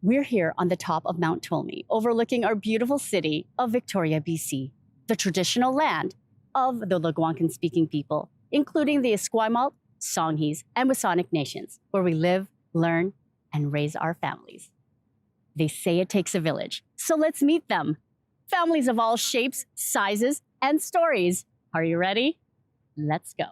We're here on the top of Mount Tolmie, overlooking our beautiful city of Victoria, BC, the traditional land of the Algonquin-speaking people, including the Esquimalt, Songhees, and Wasanic nations, where we live, learn, and raise our families. They say it takes a village, so let's meet them. Families of all shapes, sizes, and stories. Are you ready? Let's go.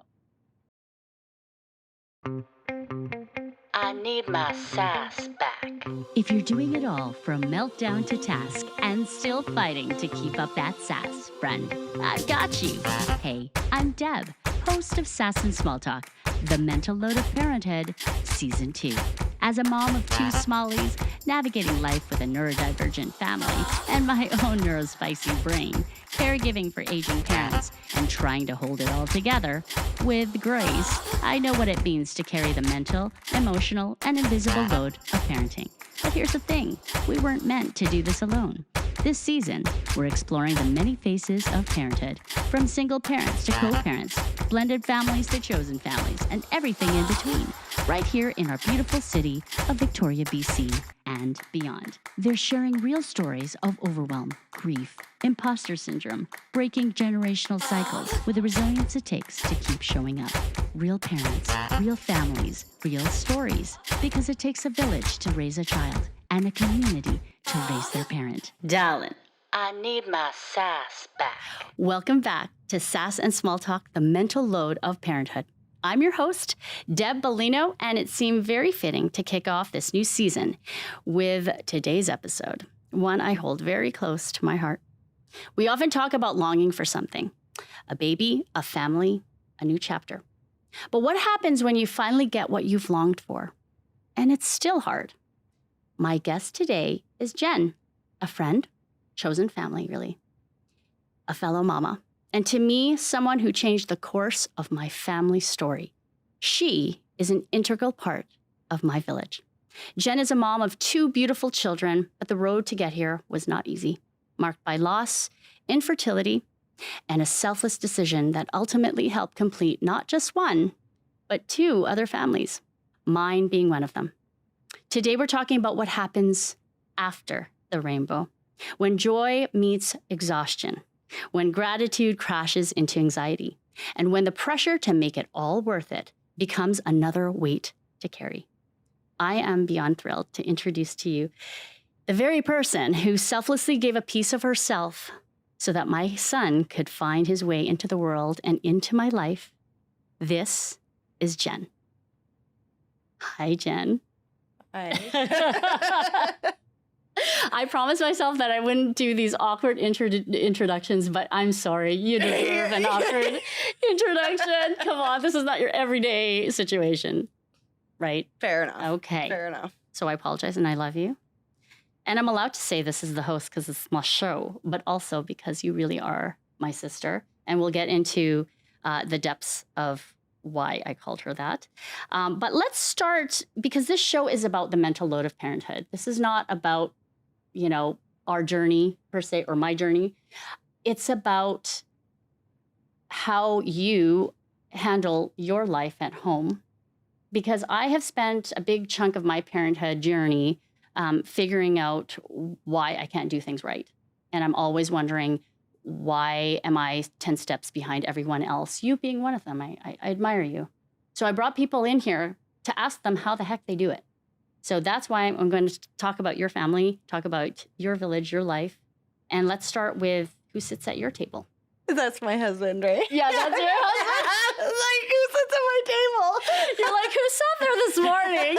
I need my sass back. If you're doing it all from meltdown to task and still fighting to keep up that sass, friend, I've got you. Hey, I'm Deb, host of Sass and Small Talk, the mental load of parenthood, Season 2. As a mom of 2 smallies, navigating life with a neurodivergent family and my own neurospicy brain, caregiving for aging parents, and trying to hold it all together with grace, I know what it means to carry the mental, emotional, and invisible load of parenting. But here's the thing, we weren't meant to do this alone. This season, we're exploring the many faces of parenthood, from single parents to co-parents, blended families to chosen families, and everything in between, right here in our beautiful city of Victoria, BC, and beyond. They're sharing real stories of overwhelm, grief, imposter syndrome, breaking generational cycles with the resilience it takes to keep showing up. Real parents, real families, real stories, because it takes a village to raise a child and a community to raise their parent. Darling, I need my sass back. welcome back to Sass and Small Talk, the mental load of parenthood. I'm your host, Deb Bellino, and it seemed very fitting to kick off this new season with today's episode, one I hold very close to my heart. We often talk about longing for something, a baby, a family, a new chapter. But what happens when you finally get what you've longed for? And it's still hard. My guest today is Jenn, a friend, chosen family, really, a fellow mama, and to me, someone who changed the course of my family story. She is an integral part of my village. Jenn is a mom of 2 beautiful children, but the road to get here was not easy, marked by loss, infertility, and a selfless decision that ultimately helped complete not just 1, but 2 other families, mine being one of them. Today, we're talking about what happens after the rainbow, when joy meets exhaustion, when gratitude crashes into anxiety, and when the pressure to make it all worth it becomes another weight to carry. I am beyond thrilled to introduce to you the very person who selflessly gave a piece of herself so that my son could find his way into the world and into my life. This is Jenn. Hi, Jenn. Hi. I promised myself that I wouldn't do these awkward introductions, but I'm sorry. You deserve an awkward introduction. Come on, this is not your everyday situation, right? Fair enough. Okay. Fair enough. So I apologize and I love you. And I'm allowed to say this as the host because it's my show, but also because you really are my sister. And we'll get into the depths of why I called her that. But let's start, because this show is about the mental load of parenthood. This is not about, our journey per se, or my journey. It's about how you handle your life at home. Because I have spent a big chunk of my parenthood journey figuring out why I can't do things right. And I'm always wondering, why am I 10 steps behind everyone else? You being one of them. I admire you. So I brought people in here to ask them how the heck they do it. So that's why I'm going to talk about your family, talk about your village, your life. And let's start with who sits at your table. That's my husband, right? Yeah, that's your husband. Like, who sits at my table? You're like, who sat there this morning?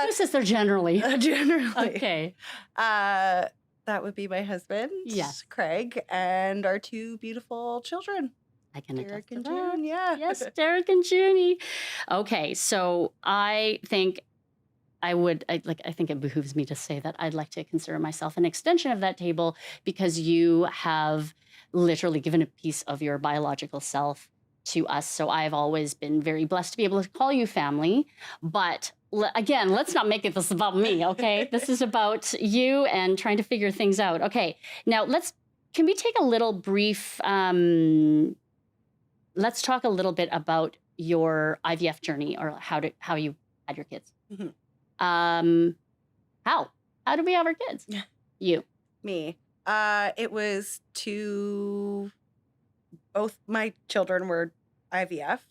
Who sits there generally? Generally. Okay. That would be my husband, Yes. Craig, and our 2 beautiful children, I can Derek attest to and that. June. Yeah. Yes, Derek and Junie. Okay, so I think I think it behooves me to say that I'd like to consider myself an extension of that table because you have literally given a piece of your biological self to us. So I've always been very blessed to be able to call you family. But again, let's not make this about me, okay? This is about you and trying to figure things out. Okay, now can we take a little brief, let's talk a little bit about your IVF journey or how you had your kids. Mhm. How did we have our kids? You. Me. It was both my children were IVF,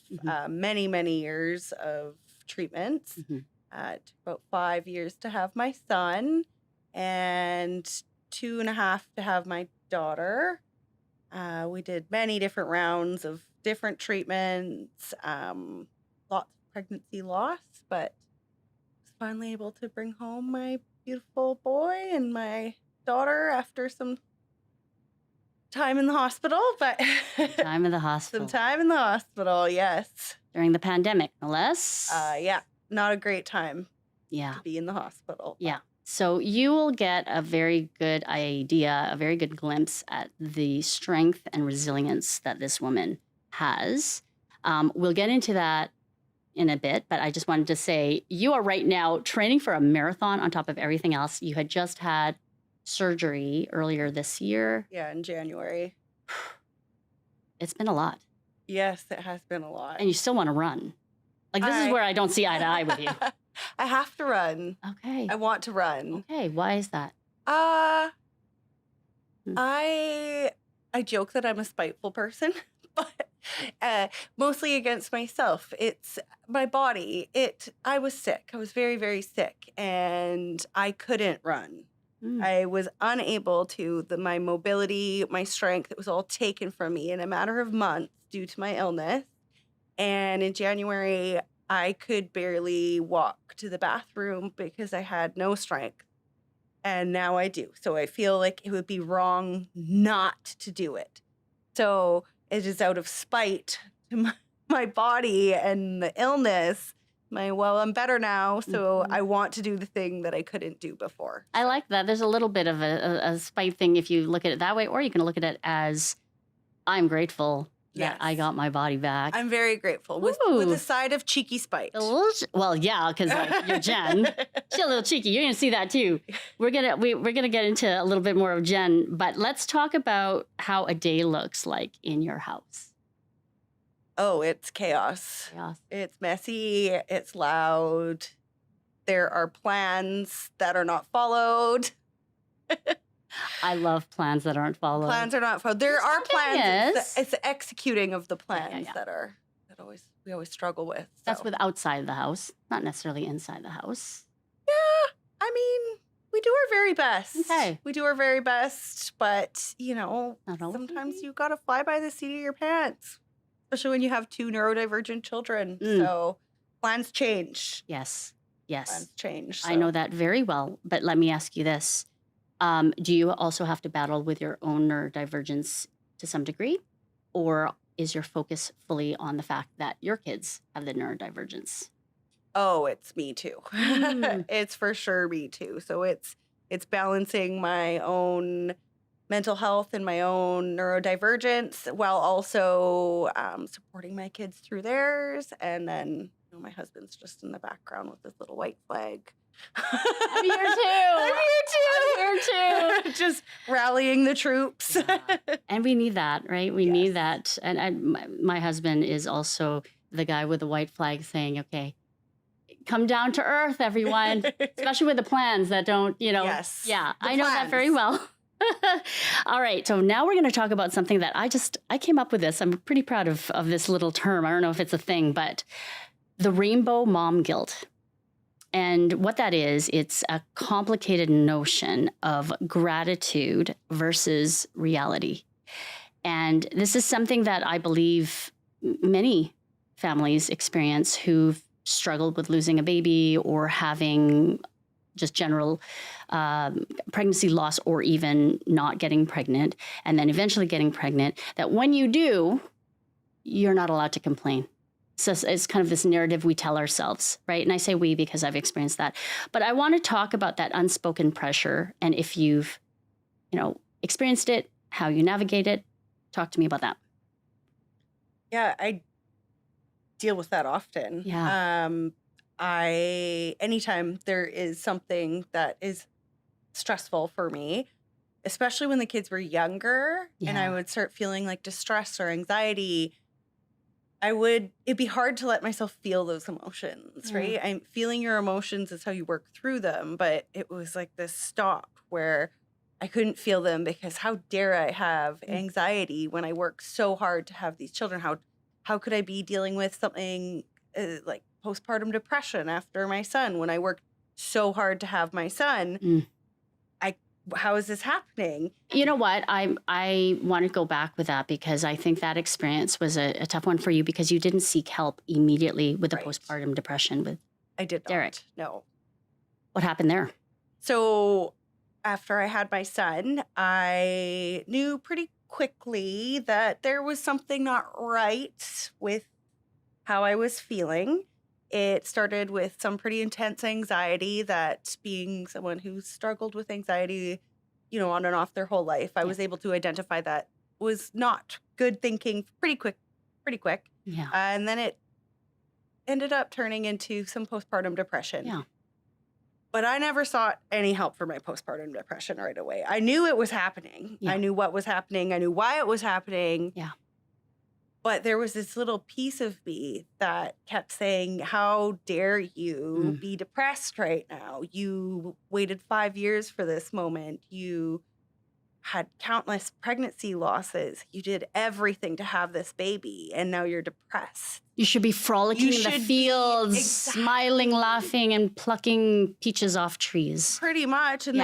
many, many years of treatments. Mhm. It took about 5 years to have my son and 2.5 to have my daughter. We did many different rounds of different treatments, lots of pregnancy loss, but was finally able to bring home my beautiful boy and my daughter after some time in the hospital, but Time in the hospital. some time in the hospital, yes. During the pandemic, no less. Yeah, not a great time Yeah. to be in the hospital. Yeah. So you will get a very good idea, a very good glimpse at the strength and resilience that this woman has. We'll get into that in a bit, but I just wanted to say you are right now training for a marathon on top of everything else. You had just had surgery earlier this year. Yeah, in January. It's been a lot. Yes, it has been a lot. And you still want to run. Like, this is where I don't see eye to eye with you. I have to run. Okay. I want to run. Okay. Why is that? I joke that I'm a spiteful person, but mostly against myself. It's my body. I was sick. I was very, very sick, and I couldn't run. I was unable to. My mobility, my strength, it was all taken from me in a matter of months due to my illness. And in January, I could barely walk to the bathroom because I had no strength. And now I do. So I feel like it would be wrong not to do it. So it is out of spite to my body and the illness. I'm better now, so I want to do the thing that I couldn't do before. I like that. There's a little bit of a spite thing if you look at it that way, or you can look at it as I'm grateful that I got my body back. I'm very grateful with a side of cheeky spite. Well, yeah, because you're Jenn. She's a little cheeky. You're gonna see that too. We're gonna get into a little bit more of Jenn, but let's talk about how a day looks like in your house. Oh, it's chaos. It's messy. It's loud. There are plans that are not followed. I love plans that aren't followed. Plans are not followed. There are plans. It's the executing of the plans that we always struggle with. So. That's with outside the house, not necessarily inside the house. Yeah, I mean, we do our very best. Okay. We do our very best, but sometimes you gotta fly by the seat of your pants. Especially when you have 2 neurodivergent children. So plans change. Yes. Plans change. So. I know that very well. But let me ask you this. Do you also have to battle with your own neurodivergence to some degree? Or is your focus fully on the fact that your kids have the neurodivergence? Oh, it's me too. It's for sure me too. So it's balancing my own mental health and my own neurodivergence while also supporting my kids through theirs. And then my husband's just in the background with this little white flag. I'm here too. I'm here too. Just rallying the troops. Yeah. And we need that, right? We need that. And my husband is also the guy with the white flag saying, okay, come down to earth, everyone. Especially with the plans that don't, Yes. Yeah, I know that very well. All right. So now we're going to talk about something that I came up with this. I'm pretty proud of this little term. I don't know if it's a thing, but the rainbow mom guilt. And what that is, it's a complicated notion of gratitude versus reality. And this is something that I believe many families experience who've struggled with losing a baby or having just general pregnancy loss or even not getting pregnant and then eventually getting pregnant, that when you do, you're not allowed to complain. So it's kind of this narrative we tell ourselves, right? And I say we because I've experienced that. But I want to talk about that unspoken pressure and if you've, experienced it, how you navigate it. Talk to me about that. Yeah, I deal with that often. Yeah. anytime there is something that is stressful for me, especially when the kids were younger and I would start feeling like distress or anxiety, it'd be hard to let myself feel those emotions, right? I'm feeling your emotions is how you work through them. But it was like this stop where I couldn't feel them because how dare I have anxiety when I work so hard to have these children? How could I be dealing with something like postpartum depression after my son when I worked so hard to have my son? How is this happening? You know what? I want to go back with that because I think that experience was a tough one for you because you didn't seek help immediately with the postpartum depression with I did Derek. Not. No. What happened there? So after I had my son, I knew pretty quickly that there was something not right with how I was feeling. It started with some pretty intense anxiety that being someone who struggled with anxiety, on and off their whole life, I was able to identify that was not good thinking pretty quick. Yeah. And then it ended up turning into some postpartum depression. Yeah. But I never sought any help for my postpartum depression right away. I knew it was happening. Yeah. I knew what was happening. I knew why it was happening. Yeah. But there was this little piece of me that kept saying, how dare you be depressed right now? You waited 5 years for this moment. You had countless pregnancy losses. You did everything to have this baby, and now you're depressed. You should be frolicking in the fields, smiling, laughing, and plucking peaches off trees. Pretty much. And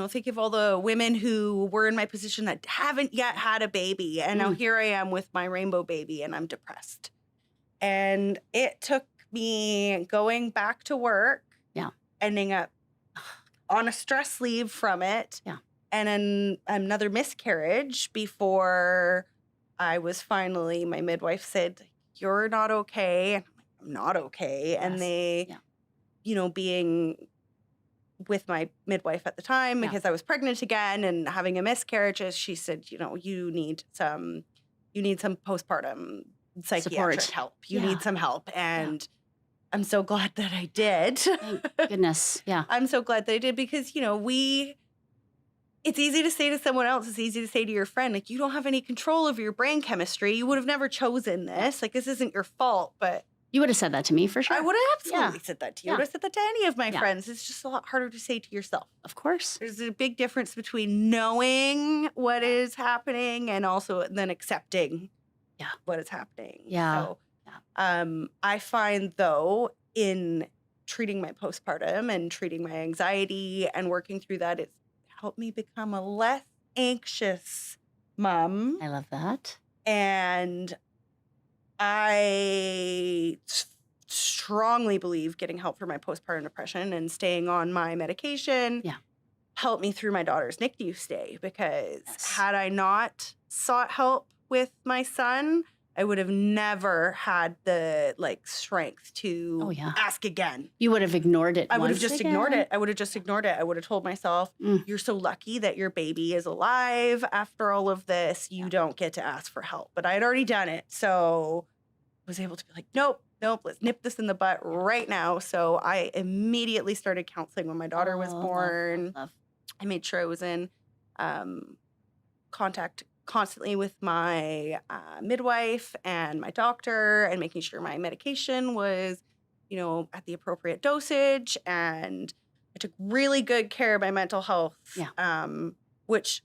think of all the women who were in my position that haven't yet had a baby. And now here I am with my rainbow baby and I'm depressed. And it took me going back to work, ending up on a stress leave from it, and then another miscarriage before I was finally, my midwife said, you're not okay. And I'm not okay. Yes. And they, being with my midwife at the time because I was pregnant again and having a miscarriage, she said, you need some postpartum psychiatric help. You need some help. And I'm so glad that I did. Thank goodness. Yeah. I'm so glad that I did because, it's easy to say to someone else. It's easy to say to your friend, like, you don't have any control over your brain chemistry. You would have never chosen this. Like, this isn't your fault. But you would have said that to me for sure. I would have absolutely said that to you. I would have said that to any of my friends. It's just a lot harder to say to yourself. Of course. There's a big difference between knowing what is happening and also then accepting what is happening. Yeah. So I find, though, in treating my postpartum and treating my anxiety and working through that, it's helped me become a less anxious mom. I love that. And I strongly believe getting help for my postpartum depression and staying on my medication helped me through my daughter's NICU stay because had I not sought help with my son, I would have never had the strength to ask again. You would have ignored it. I would have just ignored it. I would have just ignored it. I would have told myself, you're so lucky that your baby is alive after all of this. You don't get to ask for help. But I had already done it. So I was able to be like, nope, let's nip this in the butt right now. So I immediately started counseling when my daughter was born. Love. I made sure I was in contact constantly with my midwife and my doctor and making sure my medication was, at the appropriate dosage. And I took really good care of my mental health, which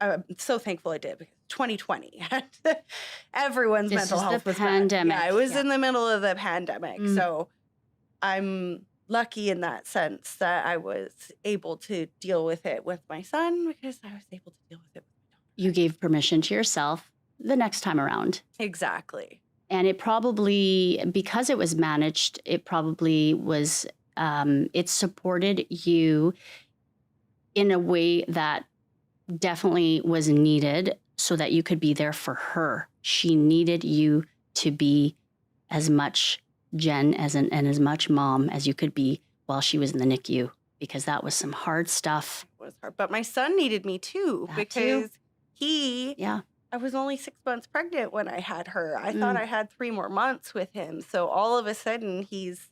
I'm so thankful I did because 2020, everyone's mental health was pandemic. I was in the middle of the pandemic. So I'm lucky in that sense that I was able to deal with it with my son because I was able to deal with it. You gave permission to yourself the next time around. Exactly. And it probably, because it was managed, it probably was, it supported you in a way that definitely was needed so that you could be there for her. She needed you to be as much Jenn and as much mom as you could be while she was in the NICU, because that was some hard stuff. It was hard. But my son needed me too, because I was only 6 months pregnant when I had her. I thought I had 3 more months with him. So all of a sudden he's,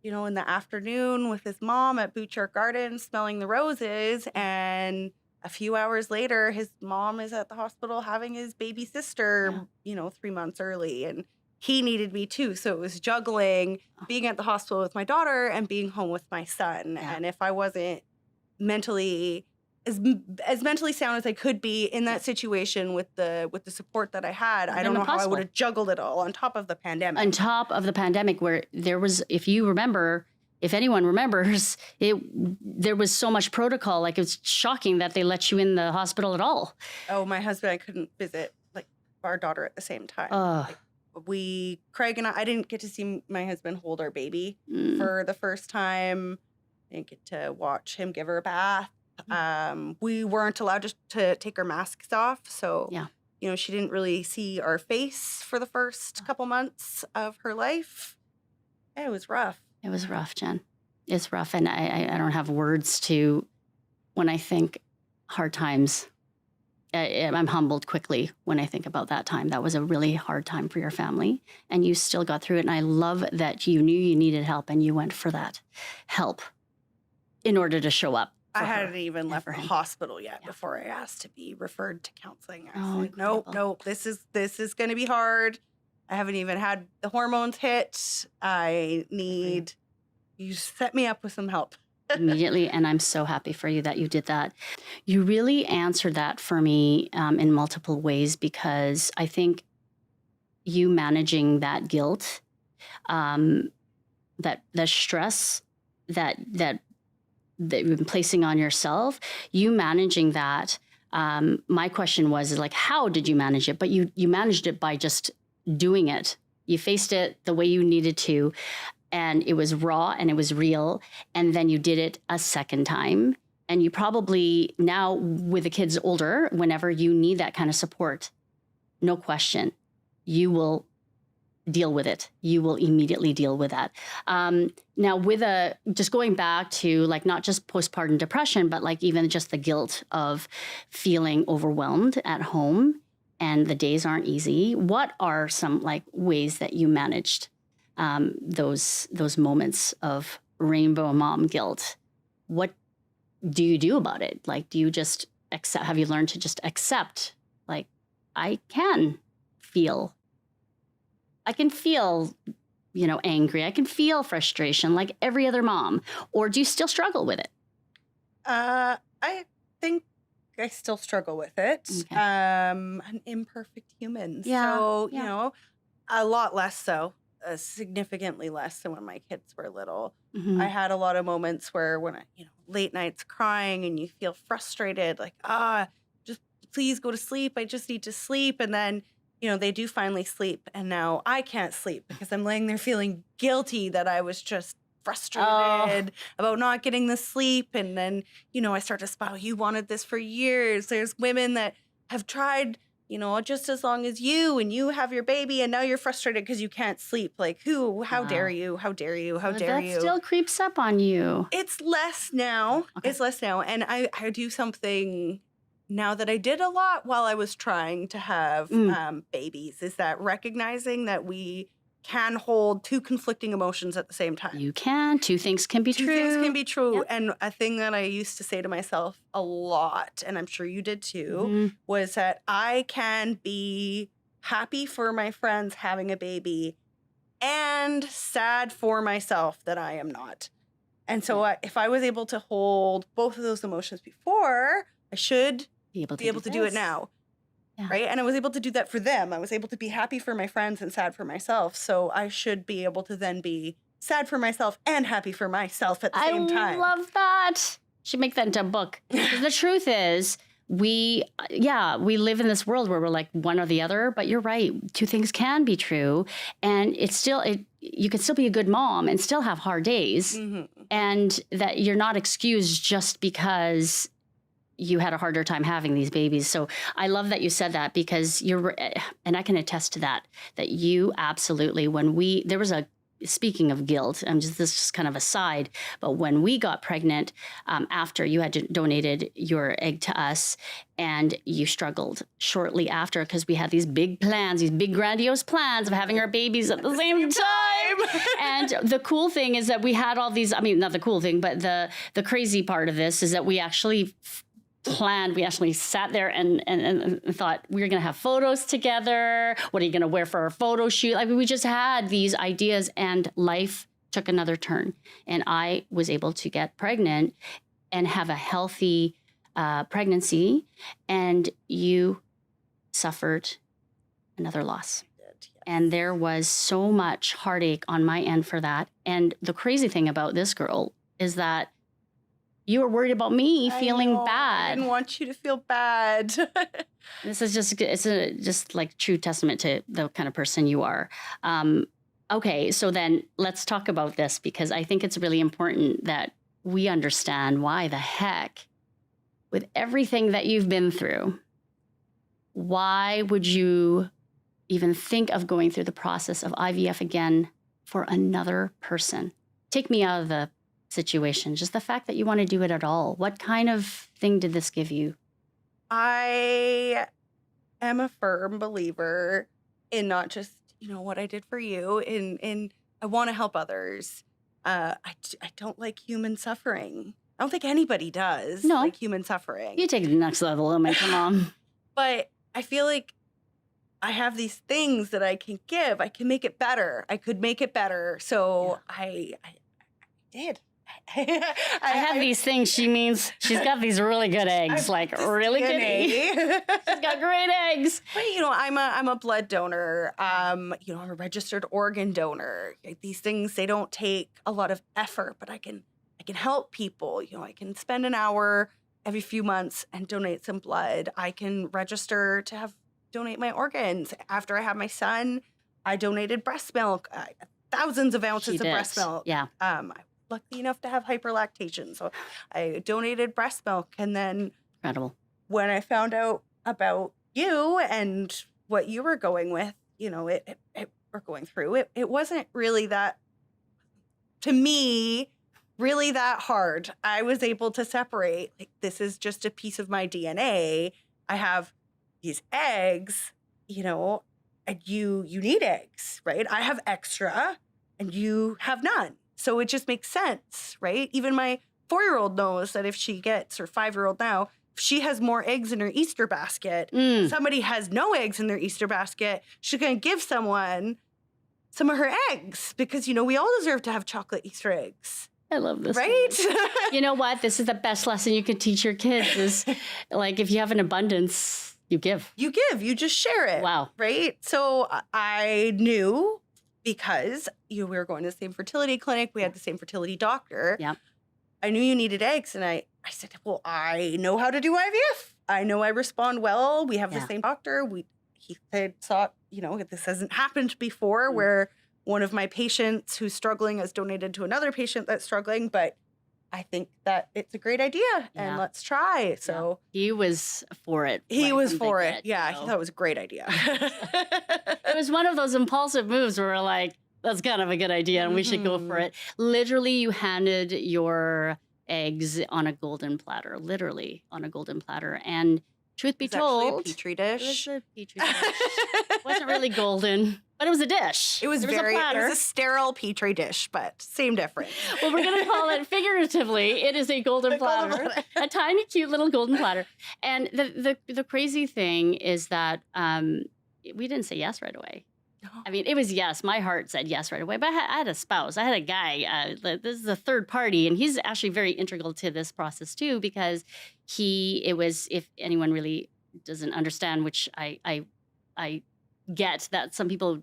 in the afternoon with his mom at Butchart Gardens smelling the roses. And a few hours later, his mom is at the hospital having his baby sister, 3 months early. And he needed me too. So it was juggling being at the hospital with my daughter and being home with my son. Yeah. And if I wasn't mentally as mentally sound as I could be in that situation with the support that I had, I don't know how I would have juggled it all on top of the pandemic. On top of the pandemic, where there was, if anyone remembers, there was so much protocol. Like, it was shocking that they let you in the hospital at all. Oh, my husband, I couldn't visit like our daughter at the same time. Craig and I didn't get to see my husband hold our baby for the first time. I didn't get to watch him give her a bath. We weren't allowed to take our masks off. So, she didn't really see our face for the first couple months of her life. It was rough. It was rough, Jen. It's rough. And I don't have words to, when I think hard times, I'm humbled quickly when I think about that time. That was a really hard time for your family, and you still got through it. And I love that you knew you needed help and you went for that help in order to show up. I hadn't even left the hospital yet before I asked to be referred to counseling. I said, nope, this is going to be hard. I haven't even had the hormones hit. I need you to set me up with some help. Immediately, and I'm so happy for you that you did that. You really answered that for me in multiple ways, because I think you managing that guilt, that stress that you've been placing on yourself, you managing that. My question was like, how did you manage it? But you managed it by just doing it. You faced it the way you needed to. And it was raw and it was real. And then you did it a second time. And you probably now, with the kids older, whenever you need that kind of support, no question, you will deal with it. You will immediately deal with that. Now, just going back to like not just postpartum depression, but like even just the guilt of feeling overwhelmed at home and the days aren't easy. What are some like ways that you managed those moments of rainbow mom guilt? What do you do about it? Like, do you just accept? Have you learned to just accept? Like, I can feel, angry. I can feel frustration like every other mom. Or do you still struggle with it? I think I still struggle with it. Okay. An imperfect human. Yeah. So, a lot less so. Significantly less than when my kids were little. Mm-hmm. I had a lot of moments where when I, late nights crying and you feel frustrated, like, just please go to sleep. I just need to sleep. And then, they do finally sleep. And now I can't sleep because I'm laying there feeling guilty that I was just frustrated about not getting the sleep. And then, I start to spiral. You wanted this for years. There's women that have tried just as long as you, and you have your baby, and now you're frustrated because you can't sleep. Like, how dare you? How dare you? How dare you? That still creeps up on you. It's less now. Okay. It's less now. And I do something now that I did a lot while I was trying to have babies, is that recognizing that we can hold two conflicting emotions at the same time. You can. Two things can be true. Two things can be true. Yep. And a thing that I used to say to myself a lot, and I'm sure you did too, was that I can be happy for my friends having a baby and sad for myself that I am not. And so if I was able to hold both of those emotions before, I should be able to do it now. Yeah. Right. And I was able to do that for them. I was able to be happy for my friends and sad for myself. So I should be able to then be sad for myself and happy for myself at the same time. I love that. Should make that into a book. The truth is, we live in this world where we're like one or the other, but you're right. Two things can be true. And you can still be a good mom and still have hard days. Mm-hmm. And that you're not excused just because you had a harder time having these babies. So I love that you said that, because and I can attest to that you absolutely, there was a speaking of guilt, this is just kind of aside, but when we got pregnant, after you had donated your egg to us, and you struggled shortly after because we had these big plans, these big grandiose plans of having our babies at the same time. And the cool thing is that we had all these, not the cool thing, but the crazy part of this is that we actually planned, we actually sat there and thought we were going to have photos together. What are you going to wear for our photo shoot? We just had these ideas, and life took another turn. And I was able to get pregnant and have a healthy pregnancy, and you suffered another loss. And there was so much heartache on my end for that. And the crazy thing about this girl is that you were worried about me feeling bad. I didn't want you to feel bad. This is just like true testament to the kind of person you are. Okay, so then let's talk about this, because I think it's really important that we understand why the heck, with everything that you've been through, why would you even think of going through the process of IVF again for another person? Take me out of the situation, just the fact that you want to do it at all. What kind of thing did this give you? I am a firm believer in not just, what I did for you, in I want to help others. I don't like human suffering. I don't think anybody does like human suffering. You take it to the next level, come on. But I feel like I have these things that I can give. I can make it better. I could make it better. So I did. I have these things. She means she's got these really good eggs, really good eggs. She's got great eggs. But I'm a blood donor. I'm a registered organ donor. These things, they don't take a lot of effort, but I can help people. I can spend an hour every few months and donate some blood. I can register to donate my organs. After I had my son, I donated breast milk, thousands of ounces of breast milk. Yeah. I'm lucky enough to have hyperlactation, so I donated breast milk. And then incredible. When I found out about you and what you were going with, we're going through, it wasn't really that, to me, really that hard. I was able to separate, this is just a piece of my DNA. I have these eggs, and you need eggs, right? I have extra and you have none. So it just makes sense, right? Even my 4-year-old knows that if she gets, or 5-year-old now, if she has more eggs in her Easter basket, somebody has no eggs in their Easter basket, she's going to give someone some of her eggs, because, we all deserve to have chocolate Easter eggs. I love this. Right? You know what? This is the best lesson you can teach your kids is, if you have an abundance, you give. You give. You just share it. Wow. Right? So I knew, because we were going to the same fertility clinic. We had the same fertility doctor. Yeah. I knew you needed eggs. And I said, well, I know how to do IVF. I know I respond well. We have the same doctor. He thought, this hasn't happened before, where one of my patients who's struggling has donated to another patient that's struggling. But I think that it's a great idea, and let's try. So he was for it. He was for it. Yeah, he thought it was a great idea. It was one of those impulsive moves where we're like, that's kind of a good idea and we should go for it. Literally, you handed your eggs on a golden platter, And truth be told, a petri dish. It was a petri dish. It wasn't really golden, but it was a dish. It was a platter. It was a sterile petri dish, but same difference. Well, we're going to call it figuratively. It is a golden platter, a tiny, cute little golden platter. And the crazy thing is that we didn't say yes right away. No. It was yes. My heart said yes right away. But I had a spouse. I had a guy. This is a third party, and he's actually very integral to this process too, because if anyone really doesn't understand, which I get that some people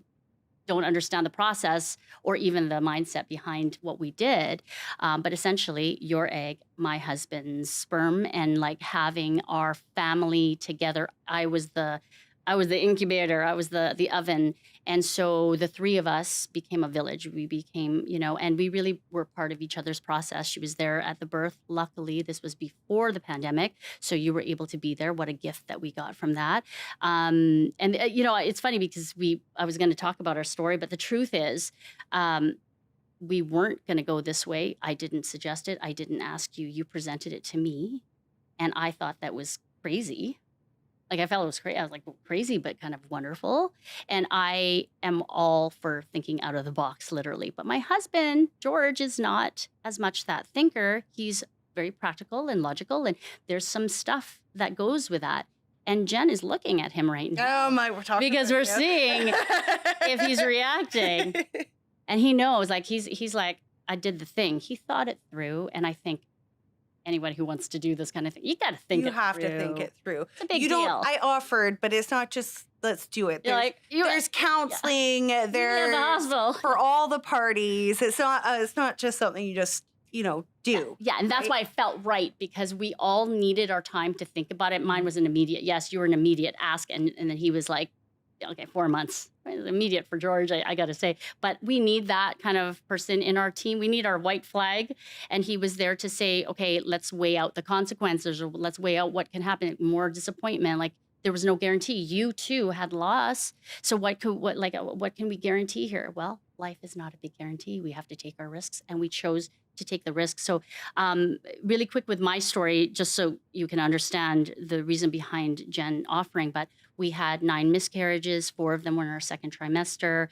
don't understand the process or even the mindset behind what we did. But essentially, your egg, my husband's sperm, and having our family together. I was the incubator. I was the oven. And so the three of us became a village. We became, and we really were part of each other's process. She was there at the birth. Luckily, this was before the pandemic. So you were able to be there. What a gift that we got from that. And it's funny because I was going to talk about our story, but the truth is, we weren't going to go this way. I didn't suggest it. I didn't ask you. You presented it to me. And I thought that was crazy. Like, I felt it was crazy. I was like, crazy, but kind of wonderful. And I am all for thinking out of the box, literally. But my husband, George, is not as much that thinker. He's very practical and logical. And there's some stuff that goes with that. And Jenn is looking at him right now. Oh my, we're talking because we're seeing if he's reacting. And he knows, like, he's like, I did the thing. He thought it through. And I think anyone who wants to do this kind of thing, you got to think it through. You have to think it through. It's a big you deal. don't. I offered, but it's not just let's do it. You're like, There's counseling. you're in the There's hospital. for all the parties. It's not just something you just do. Yeah, and that's why I felt right, because we all needed our time to think about it. Mine was an immediate yes. You were an immediate ask, and then he was like, okay, 4 months. Immediate for George, I got to say. But we need that kind of person in our team. We need our white flag. And he was there to say, okay, let's weigh out the consequences, or let's weigh out what can happen. More disappointment. Like, there was no guarantee. You too had loss. So what can we guarantee here? Well, life is not a big guarantee. We have to take our risks, and we chose to take the risk. So really quick with my story, just so you can understand the reason behind Jenn offering, but we had 9 miscarriages. 4 of them were in our second trimester.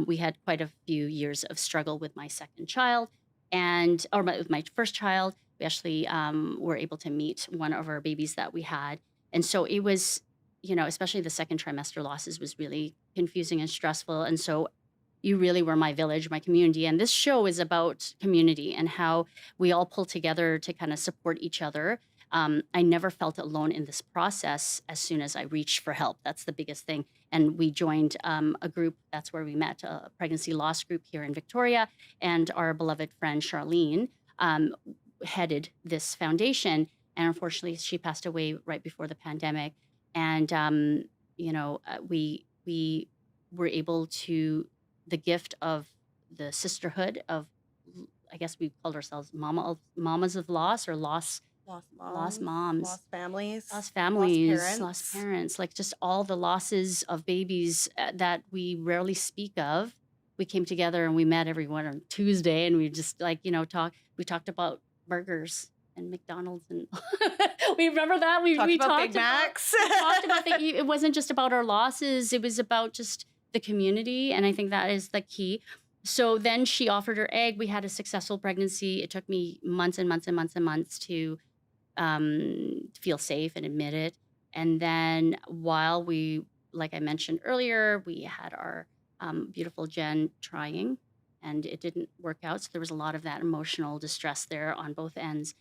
We had quite a few years of struggle with my second child, or with my first child. We actually were able to meet one of our babies that we had. And so it was, especially the second trimester losses was really confusing and stressful. And so you really were my village, my community. And this show is about community and how we all pull together to kind of support each other. I never felt alone in this process as soon as I reached for help. That's the biggest thing. And we joined a group. That's where we met, a pregnancy loss group here in Victoria. And our beloved friend, Charlene, headed this foundation. And unfortunately, she passed away right before the pandemic. And, we were able to, the gift of the sisterhood of, I guess we called ourselves mamas of loss, or lost moms, lost families, lost parents, like just all the losses of babies that we rarely speak of. We came together and we met everyone on Tuesday, and we just we talked about burgers and McDonald's, and we remember that we talked about Big Macs. We talked about it wasn't just about our losses, it was about just the community, and I think that is the key. So then she offered her egg. We had a successful pregnancy. It took me months and months and months and months to feel safe and admit it. And then while we, like I mentioned earlier, we had our beautiful Jenn trying, and it didn't work out. So there was a lot of that emotional distress there on both ends.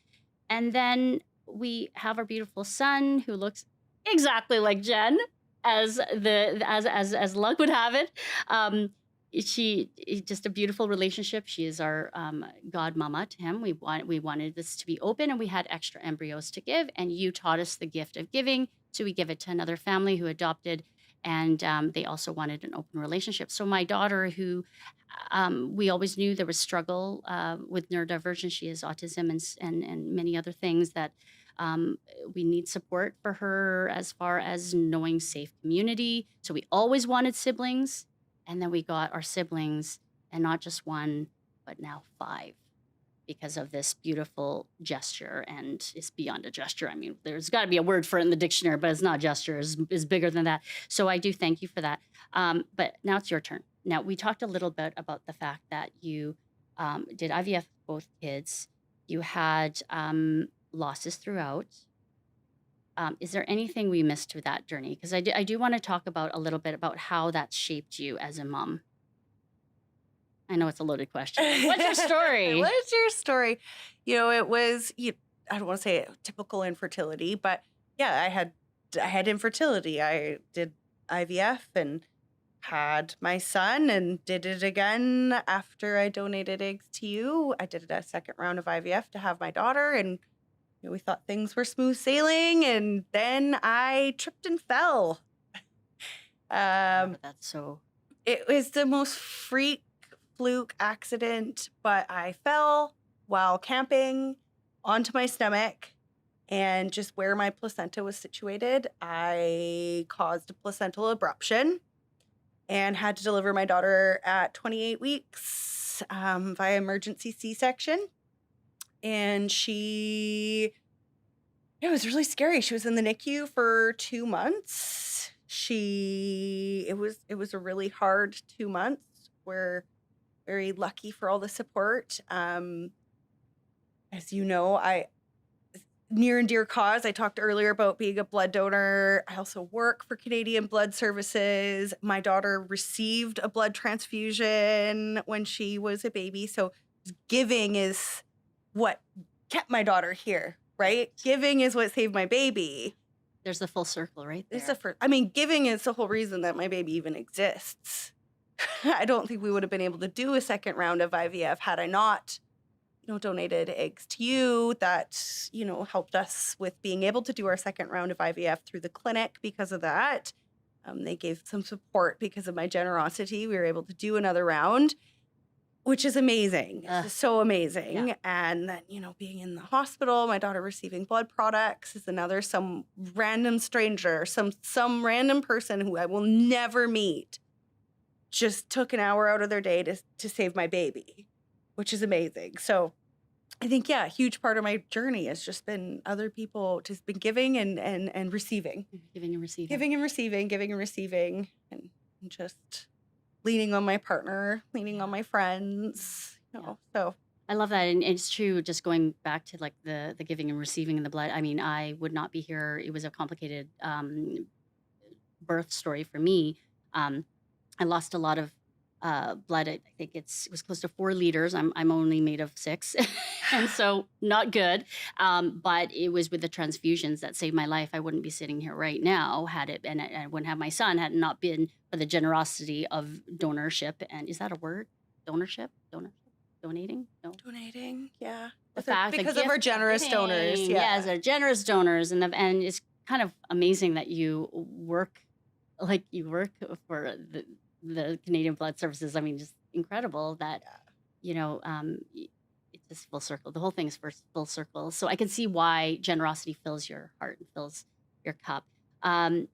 And then we have our beautiful son, who looks exactly like Jenn, as luck would have it. She just a beautiful relationship. She is our godmama to him. We wanted this to be open, and we had extra embryos to give. And you taught us the gift of giving, so we give it to another family who adopted, and they also wanted an open relationship. So my daughter, who we always knew there was struggle with neurodivergence, she has autism and many other things that we need support for her as far as knowing safe community. So we always wanted siblings. And then we got our siblings, and not just one, but now 5, because of this beautiful gesture. And it's beyond a gesture. I mean, there's got to be a word for it in the dictionary, but it's not gesture. It's bigger than that. So I do thank you for that. But now it's your turn. Now, we talked a little bit about the fact that you did IVF with both kids. You had losses throughout. Is there anything we missed through that journey? Because I do want to talk about a little bit about how that shaped you as a mom. I know it's a loaded question. What's your story? What is your story? It was, I don't want to say a typical infertility, but yeah, I had infertility. I did IVF and had my son, and did it again after I donated eggs to you. I did a second round of IVF to have my daughter, and we thought things were smooth sailing, and then I tripped and fell. That's so. It was the most fluke accident, but I fell while camping onto my stomach, and just where my placenta was situated, I caused a placental abruption. and had to deliver my daughter at 28 weeks via emergency C-section. And it was really scary. She was in the NICU for 2 months. It was a really hard 2 months. We're very lucky for all the support. As you know, near and dear cause. I talked earlier about being a blood donor. I also work for Canadian Blood Services. My daughter received a blood transfusion when she was a baby. So giving is what kept my daughter here, right? Giving is what saved my baby. There's the full circle right there. Giving is the whole reason that my baby even exists. I don't think we would have been able to do a second round of IVF had I not donated eggs to you that, helped us with being able to do our second round of IVF through the clinic because of that. They gave some support because of my generosity. We were able to do another round, which is amazing. It's so amazing. Yeah. And then, being in the hospital, my daughter receiving blood products is another, some random stranger, some random person who I will never meet just took an hour out of their day to save my baby, which is amazing. So I think, a huge part of my journey has just been other people, just been giving and receiving. Giving and receiving. Giving and receiving, giving and receiving, and just leaning on my partner, leaning on my friends, so. I love that. And it's true, just going back to like the giving and receiving in the blood. I mean, I would not be here. It was a complicated birth story for me. I lost a lot of blood. I think it was close to 4 liters. I'm only made of 6, and so not good. But it was with the transfusions that saved my life. I wouldn't be sitting here right now and I wouldn't have my son had it not been for the generosity of donorship. And is that a word? Donorship? Donating? No. Donating, yeah. Because of our generous donors. Yeah. Yes, our generous donors, and it's kind of amazing that you work for the Canadian Blood Services. I mean, just incredible that, it's just full circle. The whole thing is full circle. So I can see why generosity fills your heart and fills your cup. And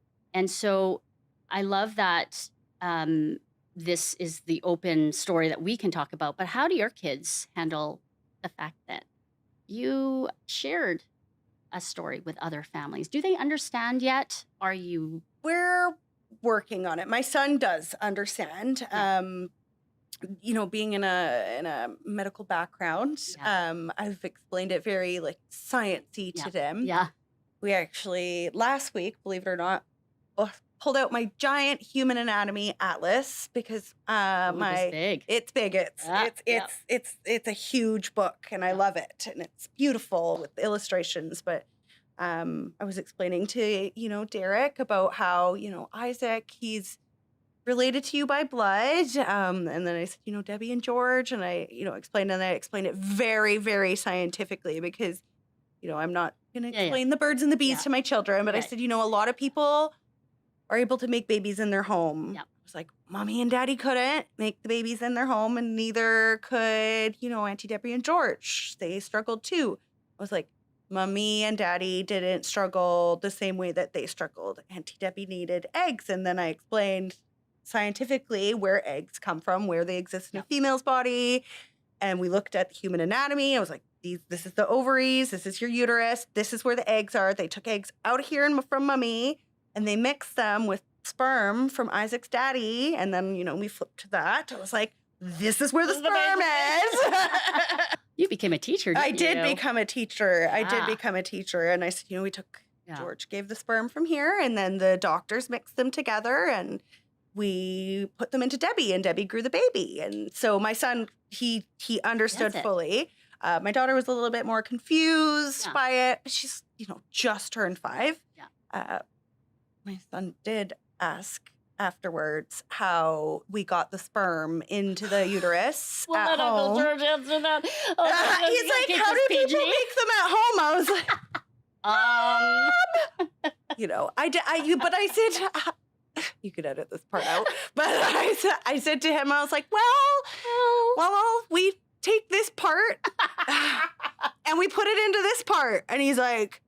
so I love that this is the open story that we can talk about. But how do your kids handle the fact that you shared a story with other families? Do they understand yet? We're working on it. My son does understand. Yeah. Being in a medical background, I've explained it very science-y to them. Yeah. We actually last week, believe it or not, pulled out my giant human anatomy atlas because It's big. It's big. It's a huge book, and I love it, and it's beautiful with illustrations. But I was explaining to Derek about how Isaac, he's related to you by blood, and then I said Debbie and George, and I explained it very, very scientifically because I'm not going to explain the birds and the bees to my children, but I said a lot of people are able to make babies in their home. Yep. I was like, Mommy and Daddy couldn't make the babies in their home, and neither could Auntie Debbie and George. They struggled too. I was like, Mommy and Daddy didn't struggle the same way that they struggled. Auntie Debbie needed eggs. And then I explained scientifically where eggs come from, where they exist in a female's body. And we looked at the human anatomy. I was like, this is the ovaries. This is your uterus. This is where the eggs are. They took eggs out of here from Mommy, and they mixed them with sperm from Isaac's daddy. And then, we flipped to that. I was like, this is where the sperm is. You became a teacher, didn't you? I did become a teacher. And I said, we took, George gave the sperm from here, and then the doctors mixed them together, and we put them into Debbie, and Debbie grew the baby. And so my son, he understood fully. My daughter was a little bit more confused by it, but she's, just turned 5. Yeah. My son did ask afterwards how we got the sperm into the uterus at home. Uncle George answer that. He's like, how do people make them at home? I was like, but I said, you could edit this part out. But I said to him, I was like, well, we take this part and we put it into this part. And he's like,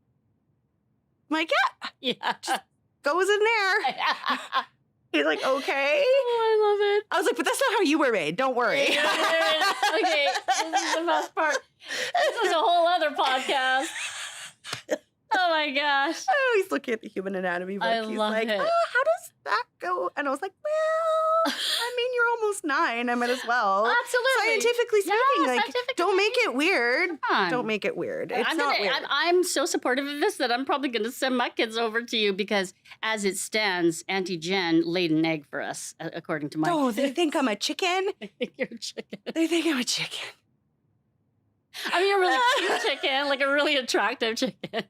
I'm like, yeah. just goes in there. He's like, okay. Oh, I love it. I was like, but that's not how you were made. Don't worry. Okay, this is the best part. This is a whole other podcast. Oh my gosh. I always look at the human anatomy book. I He's love like, it. how does that go? And I was like, well, I mean, you're almost 9. I might as well. Absolutely. Scientifically speaking, Yeah, like, scientifically don't make it weird. Come on. Don't make it weird. It's not weird. I'm so supportive of this that I'm probably going to send my kids over to you because, as it stands, Auntie Jenn laid an egg for us, according to my. Oh, they think I'm a chicken. I think you're a chicken. They think I'm a chicken. I mean, a really cute chicken, like a really attractive chicken.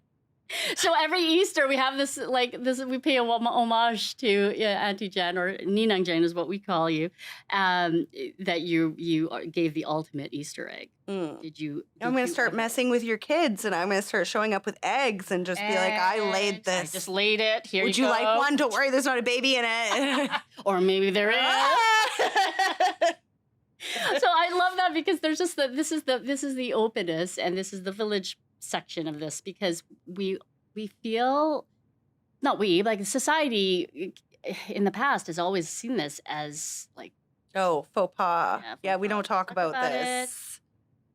So every Easter we have this, we pay a homage to Auntie Jenn, or Ninang Jenn is what we call you, that you gave the ultimate Easter egg. Did you? I'm going to start messing with your kids, and I'm going to start showing up with eggs and just be like, I laid this. I just laid it. Here Would you you go. like one? Don't worry, there's not a baby in it. Or maybe there is. So I love that because there's just this is the openness, and this is the village section of this, because we feel, not we, like society in the past has always seen this as like, oh, faux pas. Yeah, We don't talk about this.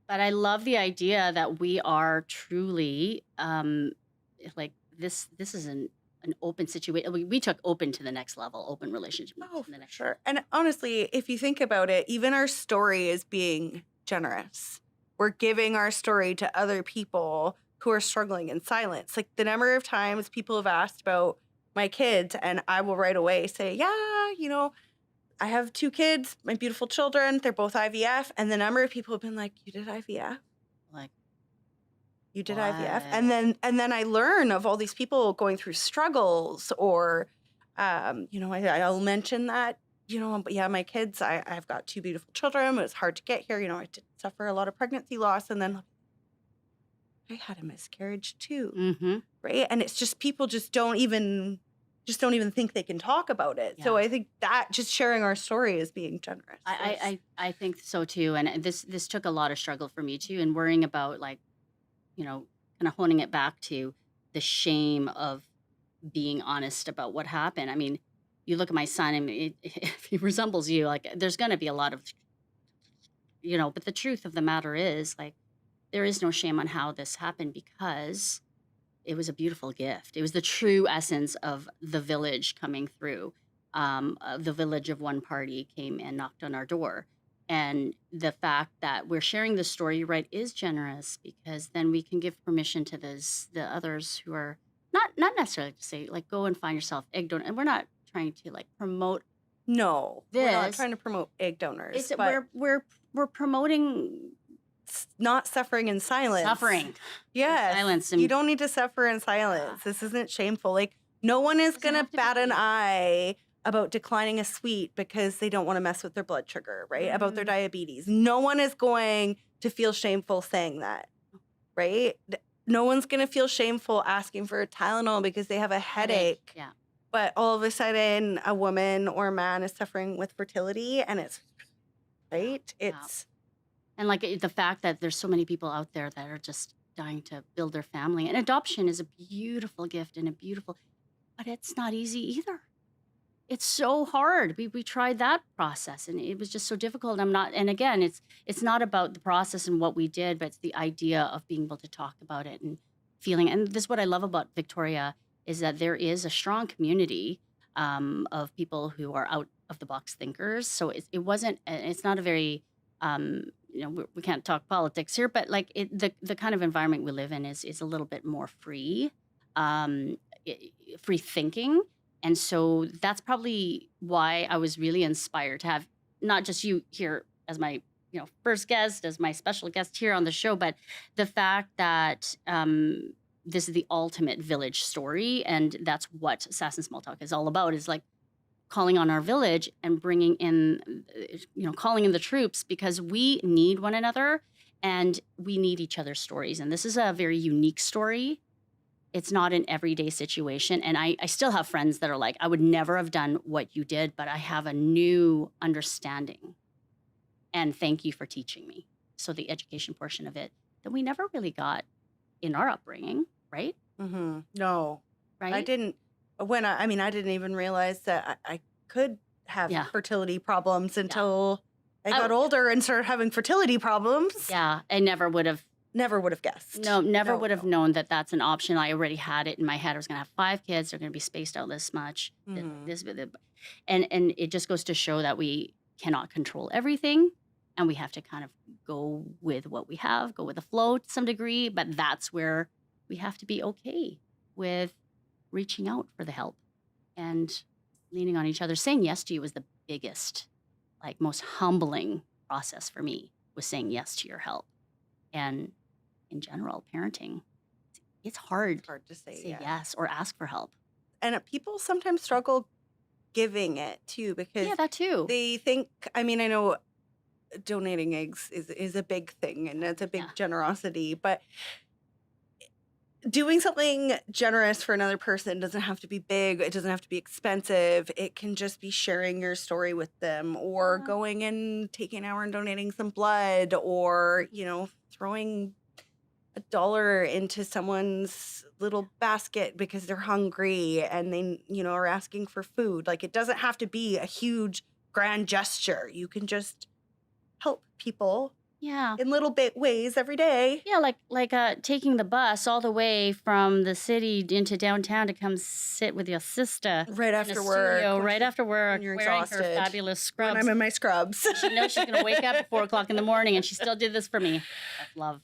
But I love the idea that we are truly like this is an open situation. We took open to the next level, open relationship. Oh, to the next sure. And honestly, if you think about it, even our story is being generous. We're giving our story to other people who are struggling in silence. Like the number of times people have asked about my kids, and I will right away say, yeah, I have 2 kids, my beautiful children. They're both IVF. And the number of people have been like, you did IVF? Like, you did what? IVF? And then I learn of all these people going through struggles, or, I'll mention that, but yeah, my kids, I've got 2 beautiful children. It was hard to get here. I did suffer a lot of pregnancy loss. And then I had a miscarriage too. Mm-hmm. Right. And it's just, people just don't even think they can talk about it. Yeah. So I think that just sharing our story is being generous. I think so too. And this took a lot of struggle for me too, and worrying about kind of honing it back to the shame of being honest about what happened. I mean, you look at my son, and if he resembles you, like there's going to be a lot of, but the truth of the matter is, like, there is no shame on how this happened, because it was a beautiful gift. It was the true essence of the village coming through. The village of one party came and knocked on our door. And the fact that we're sharing the story, you're right, is generous, because then we can give permission to the others who are not necessarily to say, like, go and find yourself egg donor. And we're not trying to promote. No, we're not This. trying to promote egg donors. It's but we're promoting not suffering in silence. suffering. Yes. Silence. You don't need to suffer in silence. This isn't shameful. Like, no one is Doesn't going to have to bat an be. eye about declining a sweet because they don't want to mess with their blood sugar, right? About their diabetes. No one is going to feel shameful saying that, right? No one's going to feel shameful asking for a Tylenol because they have a headache. Yeah. But all of a sudden, a woman or a man is suffering with fertility, and it's, right? Yeah. It's, And the fact that there's so many people out there that are just dying to build their family. And adoption is a beautiful gift but it's not easy either. It's so hard. We tried that process, and it was just so difficult. And again, it's not about the process and what we did, but it's the idea of being able to talk about it and feeling. And this is what I love about Victoria, is that there is a strong community of people who are out of the box thinkers. So it's not a very, we can't talk politics here, but the kind of environment we live in is a little bit more free, free thinking. And so that's probably why I was really inspired to have not just you here as my first guest, as my special guest here on the show, but the fact that this is the ultimate village story. And that's what Sass and Small Talk is all about, is like calling on our village and bringing in, calling in the troops, because we need one another and we need each other's stories. And this is a very unique story. It's not an everyday situation. And I still have friends that are like, I would never have done what you did, but I have a new understanding. And thank you for teaching me. So the education portion of it that we never really got in our upbringing, right? no. Right? I didn't even realize that I could have Yeah. fertility problems until I got older and started having fertility problems. Yeah, I never would have. Never would have guessed. No, never would have known that that's an option. I already had it in my head. I was going to have 5 kids. They're going to be spaced out this much. And it just goes to show that we cannot control everything, and we have to kind of go with what we have, go with the flow to some degree. But that's where we have to be okay with reaching out for the help and leaning on each other. Saying yes to you was the biggest, like most humbling process for me, was saying yes to your help. And in general, parenting, it's hard to say yes or ask for help. And people sometimes struggle giving it too, because Yeah, that too. they think, I mean, I know donating eggs is a big thing and it's a big generosity, but doing something generous for another person doesn't have to be big. It doesn't have to be expensive. It can just be sharing your story with them, or going and taking an hour and donating some blood, or, you know, throwing $1 into someone's little basket because they're hungry and they, you know, are asking for food. Like, it doesn't have to be a huge grand gesture. You can just help people in little bit ways every day. Yeah, like taking the bus all the way from the city into downtown to come sit with your sister Right in after a work. studio, right after work, you're wearing exhausted. her fabulous scrubs. When I'm in my scrubs. She knows she's going to wake up at 4 o'clock in the morning, and she still did this for me. That's love.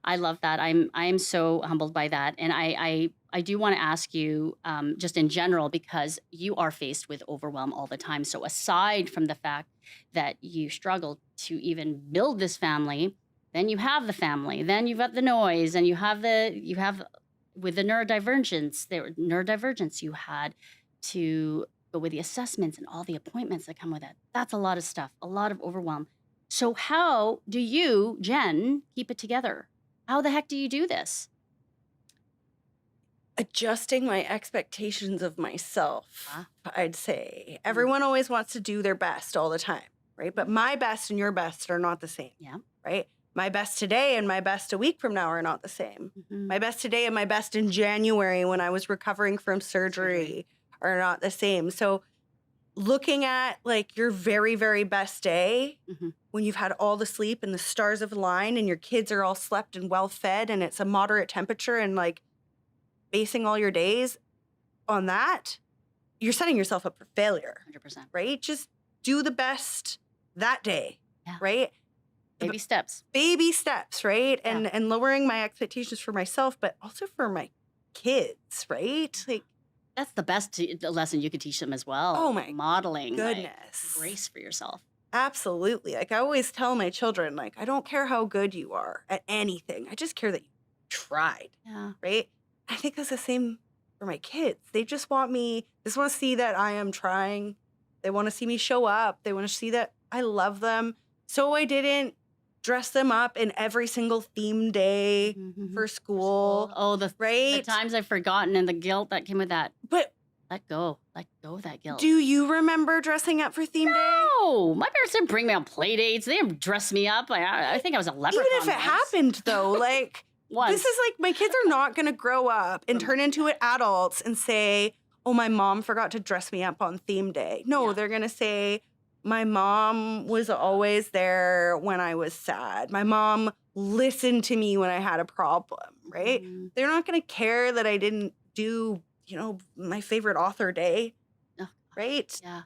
I love that. I'm so humbled by that. And I do want to ask you, just in general, because you are faced with overwhelm all the time. So aside from the fact that you struggle to even build this family, then you have the family, then you've got the noise, and you have with the neurodivergence, you had to go with the assessments and all the appointments that come with that. That's a lot of stuff, a lot of overwhelm. So how do you, Jenn, keep it together? How the heck do you do this? Adjusting my expectations of myself, I'd say. Everyone always wants to do their best all the time, right? But my best and your best are not the same, right? My best today and my best a week from now are not the same. My best today and my best in January when I was recovering from surgery are not the same. So looking at like your very, very best day when you've had all the sleep and the stars have aligned and your kids are all slept and well fed and it's a moderate temperature, and like basing all your days on that, you're setting yourself up for failure. 100%. Right? Just do the best that day, right? Baby steps. Baby steps, right? And lowering my expectations for myself, but also for my kids, right? Like, that's the best lesson you could teach them as well. Oh my modeling goodness. Like, grace for yourself. Absolutely. Like, I always tell my children, like, I don't care how good you are at anything. I just care that you tried. Yeah. Right? I think that's the same for my kids. They just want to see that I am trying. They want to see me show up. They want to see that I love them. So I didn't dress them up in every single theme day for school. Oh, the times I've forgotten and the guilt that came with that. But let go of that guilt. Do you remember dressing up for theme day? No, my parents didn't bring me on play dates. They didn't dress me up. I think I was a leprechaun. Even if it happened, though, like, this is like, my kids are not going to grow up and turn into adults and say, oh, my mom forgot to dress me up on theme day. No, they're going to say, my mom was always there when I was sad. My mom listened to me when I had a problem, right? They're not going to care that I didn't do, my favorite author day, right? Yeah.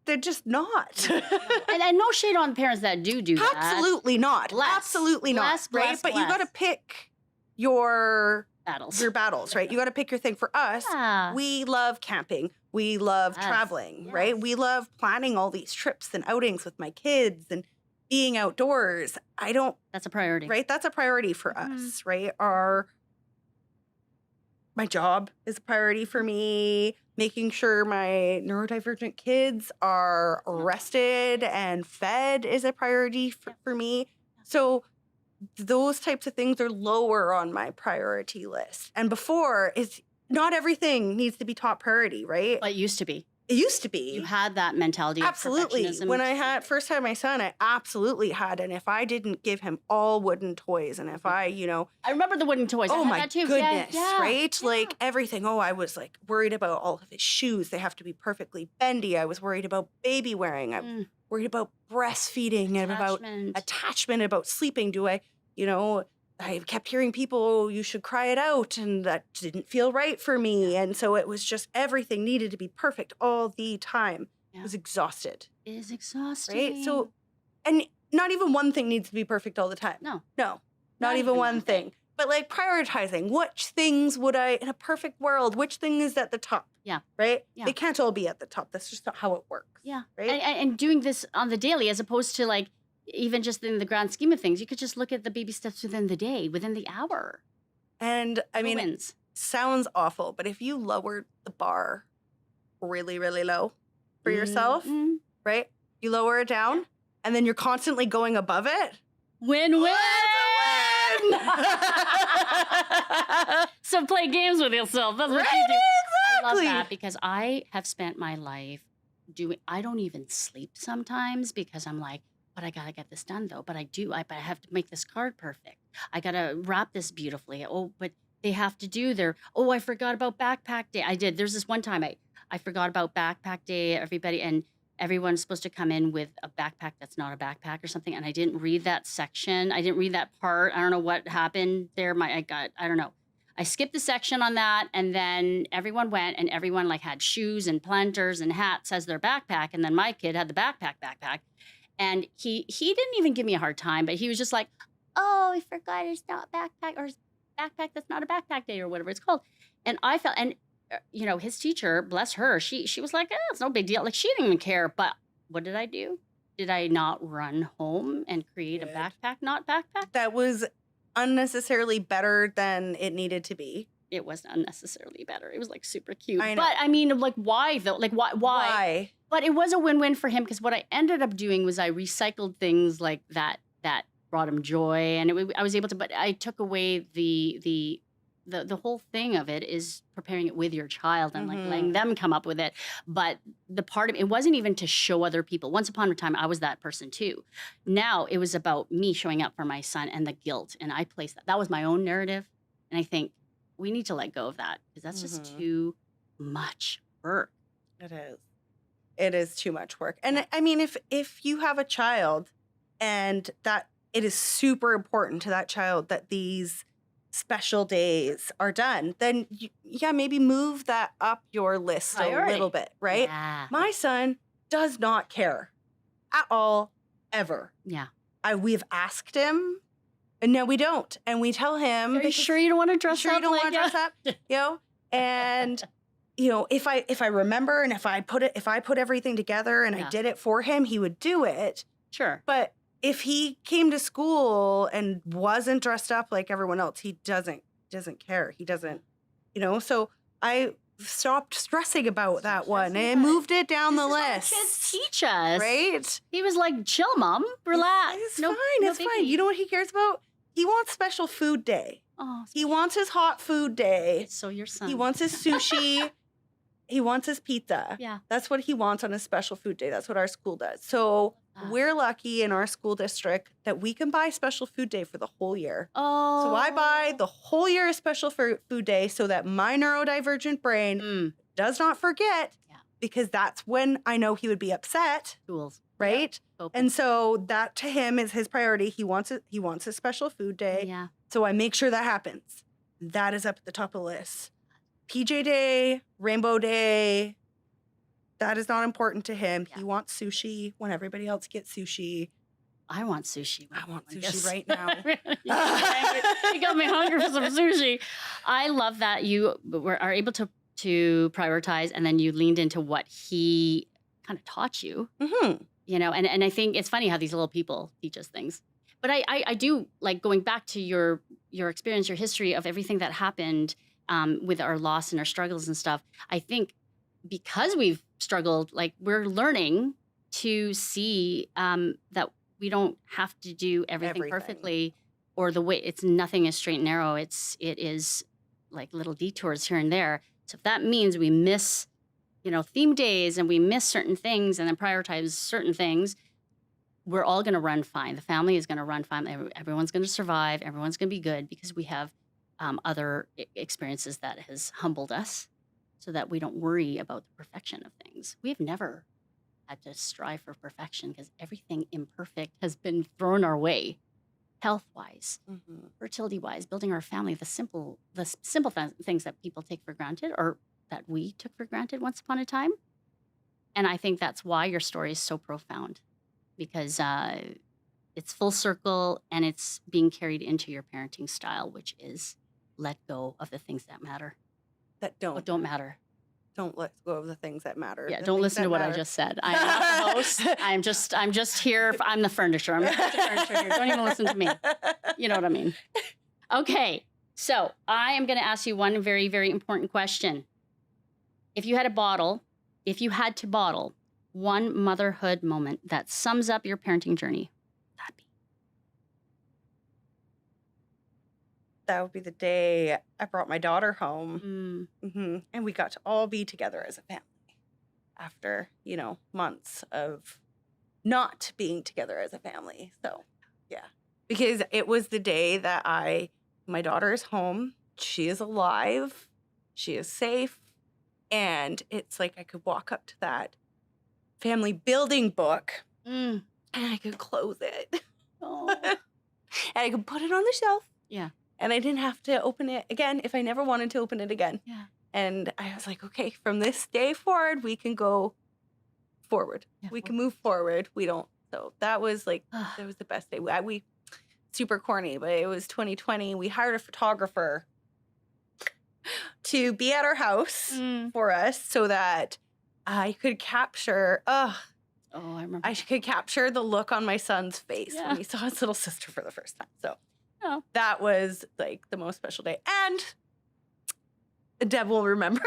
They're just not. and no shade on parents that do that. Absolutely not. Absolutely not, right? But you got to pick your battles, right? You got to pick your thing. For us, we love camping. We love traveling, right? We love planning all these trips and outings with my kids and being outdoors. That's a priority. Right? That's a priority for us, right? My job is a priority for me. Making sure my neurodivergent kids are rested and fed is a priority for me. So those types of things are lower on my priority list. And before, not everything needs to be top priority, right? But it used to be. It used to be. You had that mentality of Absolutely. perfectionism. When I first had my son, I absolutely had. And if I didn't give him all wooden toys, and if I, I remember the wooden toys. I oh had my that too. goodness, Yeah, right? yeah. Like everything. Oh, I was like worried about all of his shoes. They have to be perfectly bendy. I was worried about baby wearing. I'm worried about breastfeeding and about attachment, about sleeping. I kept hearing people, oh, you should cry it out, and that didn't feel right for me. And so it was just everything needed to be perfect all the time. Yeah. I was exhausted. It is exhausting. Right? So, and not even one thing needs to be perfect all the time. No. Not even one thing. But like prioritizing, which things would I, in a perfect world, which thing is at the top? Yeah. Right? Yeah. They can't all be at the top. That's just not how it works. Yeah. Right? And doing this on the daily, as opposed to like, even just in the grand scheme of things, you could just look at the baby steps within the day, within the hour. And I mean, it wins. sounds awful, but if you lowered the bar really, really low for yourself, right? You lower it down, and then you're constantly going above it. Win-win! Win! So play games with yourself. That's what Right? you do. I love Exactly. that because I have spent my life I don't even sleep sometimes because I'm like, but I gotta get this done though. But I have to make this card perfect. I gotta wrap this beautifully. Oh, but they have to do I forgot about backpack day. I did. There's this one time I forgot about backpack day, and everyone's supposed to come in with a backpack that's not a backpack or something. And I didn't read that section. I didn't read that part. I don't know what happened there. I don't know. I skipped the section on that, and then everyone went, and everyone like had shoes and planters and hats as their backpack, and then my kid had the backpack, and he didn't even give me a hard time, but he was just like, "Oh, I forgot it's not backpack or backpack that's not a backpack day or whatever it's called," and I felt and his teacher, bless her, she was like, "It's no big deal," like she didn't even care. But what did I do? Did I not run home and create a backpack, not backpack? That was unnecessarily better than it needed to be. It wasn't unnecessarily better. It was like super cute. I know. But I mean, like, why though? Like, why? Why? But it was a win-win for him because what I ended up doing was I recycled things like that brought him joy, and I was able to. But I took away the whole thing of it is preparing it with your child and like letting them come up with it. But the part of it wasn't even to show other people. Once upon a time, I was that person too. Now it was about me showing up for my son and the guilt, and I placed that. That was my own narrative, and I think we need to let go of that because that's just too much work. It is. It is too much work. And I mean, if you have a child and that it is super important to that child that these special days are done, then maybe move that up your list a little bit, right? Yeah. My son does not care at all, ever. Yeah. We've asked him, and no, we don't. And we tell him, Are you sure you don't want to dress sure up? you don't want to dress up? And if I remember and if I put everything together and I did it for him, he would do it. Sure. But if he came to school and wasn't dressed up like everyone else, he doesn't care. He doesn't, so I stopped stressing about that one and moved it down the list. Kids teach us. Right? He was like, chill, Mom. Relax. It's fine. It's fine. You know what he cares about? He wants special food day. Oh, He wants his hot food day. so your son. He wants his sushi. He wants his pizza. Yeah. That's what he wants on his special food day. That's what our school does. So we're lucky in our school district that we can buy special food day for the whole year. Oh. So I buy the whole year of special food day so that my neurodivergent brain does not forget because that's when I know he would be upset. Tools. Right? Yep. And so that to him is his priority. He wants it. He wants his special food day. Yeah. So I make sure that happens. That is up at the top of the list. PJ Day, Rainbow Day, that is not important to him. Yeah. He wants sushi when everybody else gets sushi. I want sushi. I want sushi right now. You got me hungry for some sushi. I love that you are able to prioritize, and then you leaned into what he kind of taught you. Mm-hmm. And I think it's funny how these little people teach us things. But I do like going back to your experience, your history of everything that happened with our loss and our struggles and stuff. I think because we've struggled, like we're learning to see that we don't have to do everything perfectly, or the way nothing is straight and narrow. It is like little detours here and there. So if that means we miss theme days and we miss certain things and then prioritize certain things, we're all going to run fine. The family is going to run fine. Everyone's going to survive. Everyone's going to be good because we have other experiences that has humbled us so that we don't worry about the perfection of things. We've never had to strive for perfection because everything imperfect has been thrown our way, health-wise, fertility-wise, building our family, the simple things that people take for granted or that we took for granted once upon a time. And I think that's why your story is so profound, because it's full circle and it's being carried into your parenting style, which is let go of the things that matter. That don't matter. Don't let go of the things that matter. Yeah, don't listen to what I just said. I'm not the host. I'm just here. I'm the furniture. I'm the furniture here. Don't even listen to me. You know what I mean? Okay, so I am going to ask you one very, very important question. If you had to bottle one motherhood moment that sums up your parenting journey, that'd be? That would be the day I brought my daughter home. And we got to all be together as a family after, months of not being together as a family. So, yeah. Because it was the day that my daughter is home. She is alive. She is safe. And it's like I could walk up to that family building book and I could close it. Oh. And I could put it on the shelf. Yeah. And I didn't have to open it again if I never wanted to open it again. Yeah. And I was like, okay, from this day forward, we can go forward. Yeah, we can move forward. We don't. So that was that was the best day. We super corny, but it was 2020. We hired a photographer to be at our house for us so that I could capture, I remember. I could capture the look on my son's face when he saw his little sister for the first time. So that was like the most special day. And Deb will remember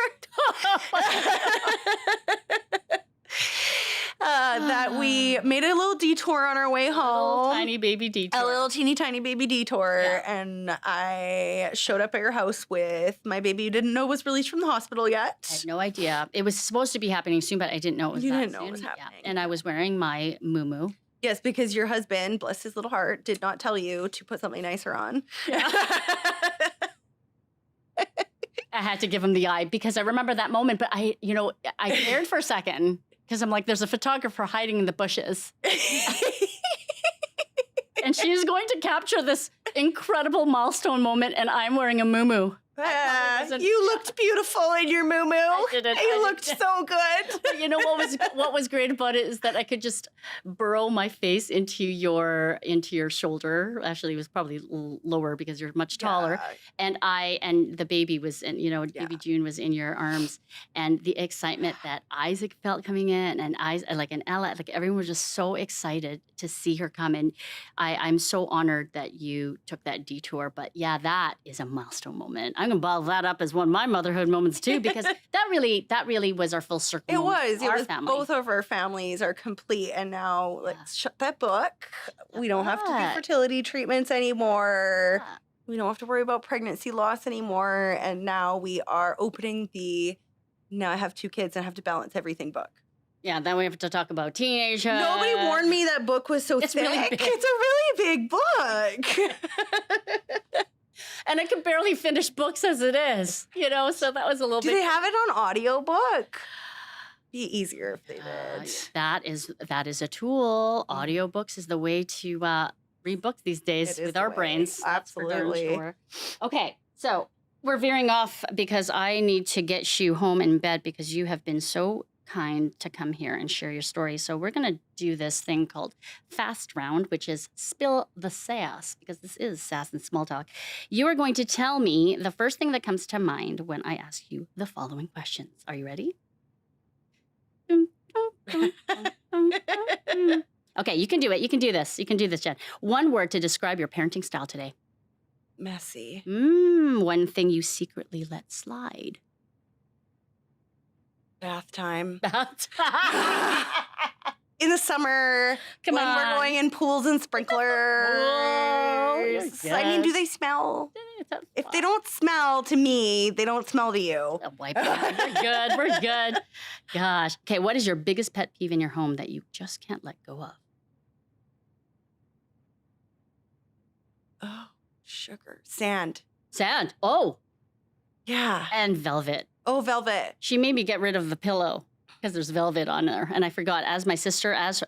that we made a little detour on our way home. A little tiny baby detour. A little teeny tiny baby detour. Yeah. And I showed up at your house with my baby you didn't know was released from the hospital yet. I had no idea. It was supposed to be happening soon, but I didn't know it was You that didn't know soon. it was happening. Yeah. And I was wearing my muumuu. Yes, because your husband, bless his little heart, did not tell you to put something nicer on. Yeah. I had to give him the eye because I remember that moment, but I cared for a second because I'm like, there's a photographer hiding in the bushes. And she's going to capture this incredible milestone moment, and I'm wearing a muumuu. You looked beautiful in your muumuu. I didn't. You looked so good. But you know what was great about it is that I could just burrow my face into your shoulder. Actually, it was probably lower because you're much taller. Yeah. And the baby was in, baby June was in your arms, and the excitement that Isaac felt coming in, and Ella, like everyone was just so excited to see her come. And I'm so honored that you took that detour. But yeah, that is a milestone moment. I'm gonna bottle that up as one of my motherhood moments too, because that really was our full circle. It was. It was family. Both of our families are complete, and now let's shut that book. We don't have to do fertility treatments anymore. Yeah. We don't have to worry about pregnancy loss anymore. And now we are opening now I have 2 kids and I have to balance everything book. Yeah, then we have to talk about teenagehood. Nobody warned me that book was so thick. Really big. It's a really big book. And I can barely finish books as it is, so that was a little bit. Do they have it on audiobook? Be easier if they did. That is a tool. Audiobooks is the way to read books these days with our brains. Absolutely. Sure. Okay, so we're veering off because I need to get you home in bed because you have been so kind to come here and share your story. So we're going to do this thing called Fast Round, which is Spill the Sass, because this is Sass and Small Talk. You are going to tell me the first thing that comes to mind when I ask you the following questions. Are you ready? Okay, you can do it. You can do this. You can do this, Jen. One word to describe your parenting style today. Messy. One thing you secretly let slide. Bath time. Bath time. In the summer, we're going in pools and sprinklers. Yes. I mean, do they smell? If they don't smell to me, they don't smell to you. Oh, wipe it out. We're good. We're good. Gosh. Okay, what is your biggest pet peeve in your home that you just can't let go of? Oh, sugar. Sand. Sand. Oh, Yeah. and velvet. Oh, velvet. She made me get rid of the pillow because there's velvet on there. And I forgot, as my sister, as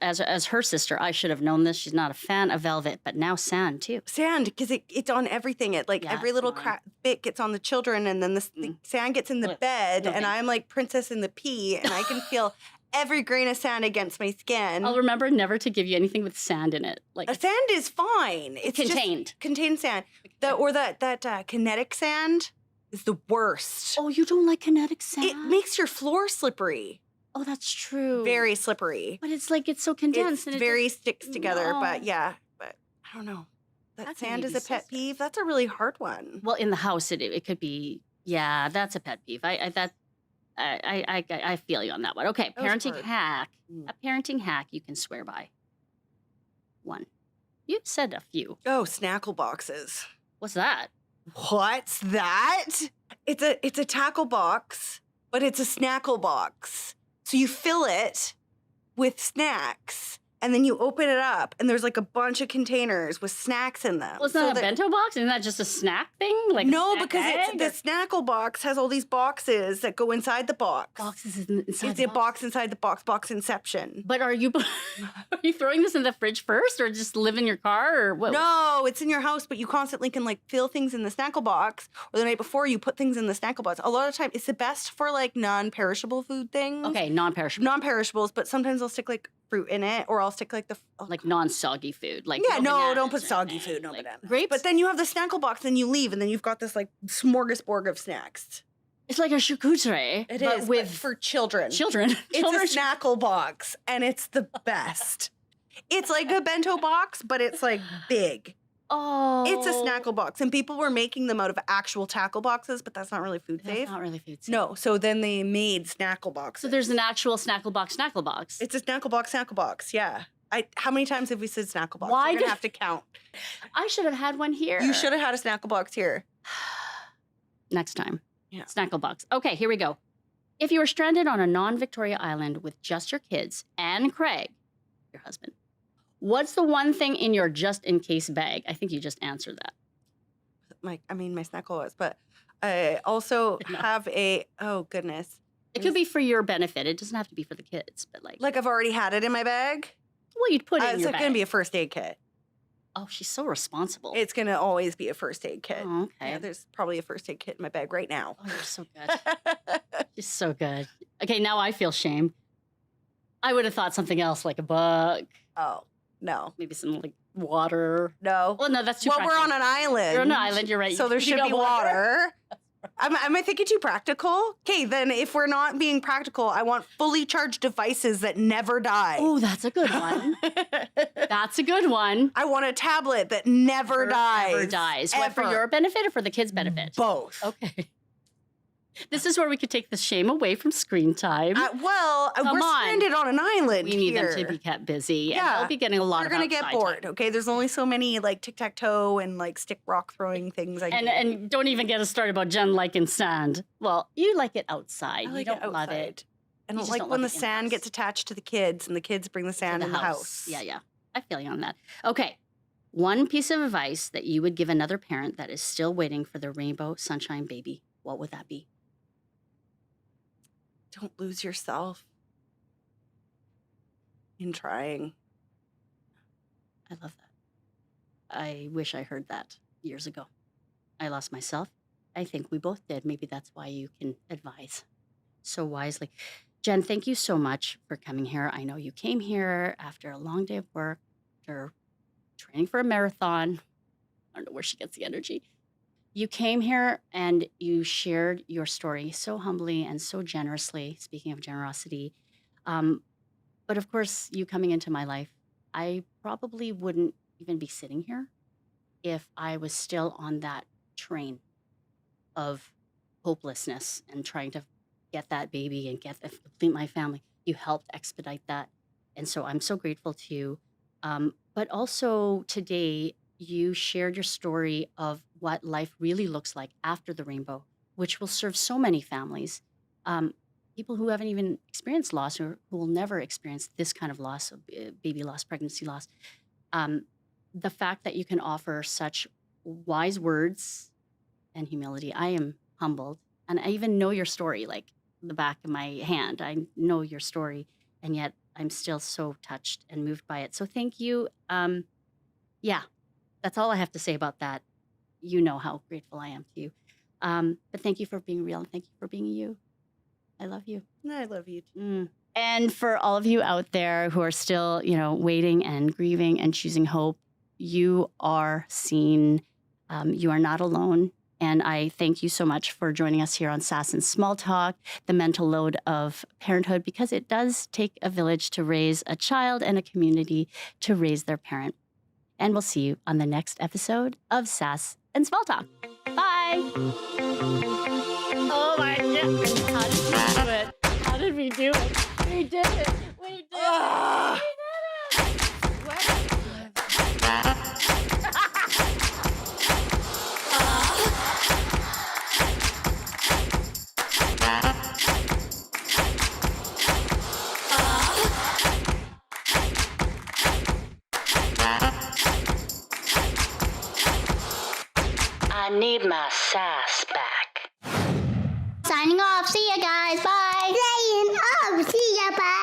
her sister, I should have known this. She's not a fan of velvet, but now sand too. Sand, because it's on everything. It Yeah, every little it's annoying. bit gets on the children, and then the sand gets in the Look, bed, no and thanks. I'm like Princess in the Pea, and I can feel every grain of sand against my skin. I'll remember never to give you anything with sand in it. Like Sand is fine. It's contained. Just contained sand. That kinetic sand is the worst. Oh, you don't like kinetic sand? It makes your floor slippery. Oh, that's true. Very slippery. But it's like it's so condensed. It's and very sticks together. No. But yeah, but I don't know. That How can sand you is be a so pet peeve. That's a really hard one. Well, in the house, it could be. Yeah, that's a pet peeve. I feel you on that one. Okay, That was parenting hard. hack. Mm. A parenting hack you can swear by. One. You've said a few. Oh, snackle boxes. What's that? What's that? It's a tackle box, but it's a snackle box. So you fill it with snacks, and then you open it up, and there's like a bunch of containers with snacks in them. Well, it's So not a that- bento box. Isn't that just a snack thing? Like a No, snack because bag? the snackle box has all these boxes that go inside the box. boxes inside It's the a box inside the box. Box inception. But are you throwing this in the fridge first, or just live in your car, or what? No, it's in your house, but you constantly can like fill things in the snackle box, or the night before you put things in the snackle box. A lot of time, it's the best for like non-perishable food things. Okay, non-perishable, Non-perishables, but sometimes I'll stick like fruit in it, or I'll stick like the like non-soggy food. Like yeah, no, bananas don't put or soggy anything, food, no like bananas. grapes. But then you have the snackle box, and you leave, and then you've got this like smorgasbord of snacks. It's like a charcuterie, It but is with for children. children. It's a snackle box, and it's the best. It's like a bento box, but it's like big. Oh, It's a snackle box, and people were making them out of actual tackle boxes, but that's not really food That's safe. not really food safe. No, so then they made snackle boxes. So there's an actual snackle box. It's a snackle box. Yeah. How many times have we said snackle box? Why We're did- gonna have to count. I should have had one here. You should have had a snackle box here. Next time. Yeah. Snackle box. Okay, here we go. If you were stranded on a non-Victoria island with just your kids and Craig, your husband, what's the one thing in your just-in-case bag? I think you just answered that. My snackle was, but I also No. have oh goodness. It could be for your benefit. It doesn't have to be for the kids, but like I've already had it in my bag. well, you'd put it in It's your going to bag. be a first aid kit. Oh, she's so responsible. It's going to always be a first aid kit. Oh, okay. Yeah, there's probably a first aid kit in my bag right now. Oh, you're so good. She's so good. Okay, now I feel shame. I would have thought something else, like a book, Oh, no. maybe some like water. No. Well, no, that's too. Well, we're on practical. an island. You're on an island. You're right. So there You should got be water. Am I thinking too practical? Okay, then if we're not being practical, I want fully charged devices that never die. Oh, that's a good one. That's a good one. I want a tablet that never dies. Never dies. What, for Ever. your benefit or for the kids' benefit? Both. Okay. This is where we could take the shame away from screen time. We're Come on. stranded on an island. We need here. them to be kept busy. And Yeah. they'll be getting a lot We're of gonna get outside bored. time. Okay, there's only so many like tic-tac-toe and like stick rock throwing things. And don't even get us started about Jenn liking sand. Well, you like it outside. I like you don't it love outside. it. I You don't just like don't when the love it sand in-house. gets attached to the kids and the kids bring the sand in the house. Yeah. I feel you on that. Okay. One piece of advice that you would give another parent that is still waiting for the rainbow sunshine baby, what would that be? Don't lose yourself in trying. I love that. I wish I heard that years ago. I lost myself. I think we both did. Maybe that's why you can advise so wisely. Jenn, thank you so much for coming here. I know you came here after a long day of work, after training for a marathon. I don't know where she gets the energy. You came here and you shared your story so humbly and so generously, speaking of generosity. But of course, you coming into my life, I probably wouldn't even be sitting here if I was still on that train of hopelessness and trying to get that baby and complete my family. You helped expedite that. And so I'm so grateful to you. But also today, you shared your story of what life really looks like after the rainbow, which will serve so many families, people who haven't even experienced loss or who will never experience this kind of loss, baby loss, pregnancy loss. The fact that you can offer such wise words and humility, I am humbled. And I even know your story, like the back of my hand. I know your story, and yet I'm still so touched and moved by it. So thank you. Yeah, that's all I have to say about that. You know how grateful I am to you. But thank you for being real, and thank you for being you. I love you. I love you too. And for all of you out there who are still, waiting and grieving and choosing hope, you are seen. You are not alone. And I thank you so much for joining us here on Sass and Small Talk, the mental load of parenthood, because it does take a village to raise a child and a community to raise their parent. And we'll see you on the next episode of Sass and Small Talk. Bye. Oh my God. How did we do it? We did it. We did it. I need my sass back. Signing off. See ya, guys. Bye. Signing off. See ya. Bye.